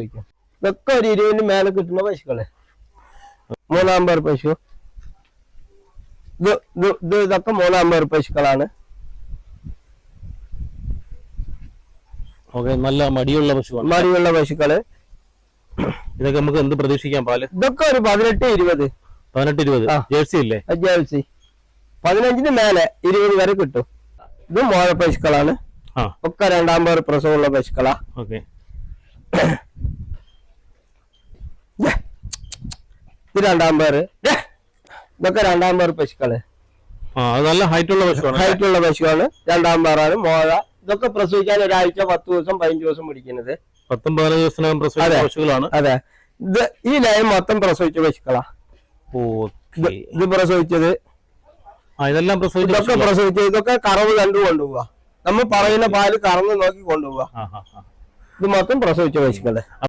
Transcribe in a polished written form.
ഇതൊക്കെ ഒരു 20 മേലെ കിട്ടുന്ന പശുക്കള്. 3 നമ്പർ പശു. ഇതൊക്കെ 3 നമ്പർ പശുക്കളാണ്. നല്ല മടിയുള്ള പശുവാണ്. മടിയുള്ള പശുക്കള്. ഇതൊക്കെ നമുക്ക് എന്ത് പ്രതീക്ഷിക്കാം പാല്? ഇതൊക്കെ ഒരു 18-20. 18-20. ജേഴ്സി ഇല്ലേ? ജേഴ്സി 15 മേലെ 20 വരെ കിട്ടും. ഇത് മോഴ പശുക്കളാണ്. ഒക്കെ 2 നമ്പർ പ്രസവമുള്ള പശുക്കളാ. ഇത് 2 നമ്പർ. ഇതൊക്കെ 2 നമ്പർ പശുക്കള്. നല്ല ഹൈറ്റുള്ള പശുവാണ്. 2 നമ്പറാണ് മോഴ. ഇതൊക്കെ പ്രസവിക്കാൻ ഒരാഴ്ച 10 ദിവസം 15 ദിവസം പിടിക്കുന്നത്. 10-15 ദിവസത്തിനകം പ്രസവിച്ച പശുക്കളാണ്. അതെ. ഇത് ഈ ലൈൻ മൊത്തം പ്രസവിച്ച പശുക്കളാ. ഇത് പ്രസവിച്ചത്. ഇതെല്ലാം ഇതൊക്കെ പ്രസവിച്ചത്. ഇതൊക്കെ കറവ് കണ്ടു കൊണ്ടുപോവാ. നമ്മൾ പറയുന്ന പാല് കറന്ന് നോക്കി കൊണ്ടുപോവാ. ഇത് മൊത്തം പ്രസവിച്ച പശുക്കള്.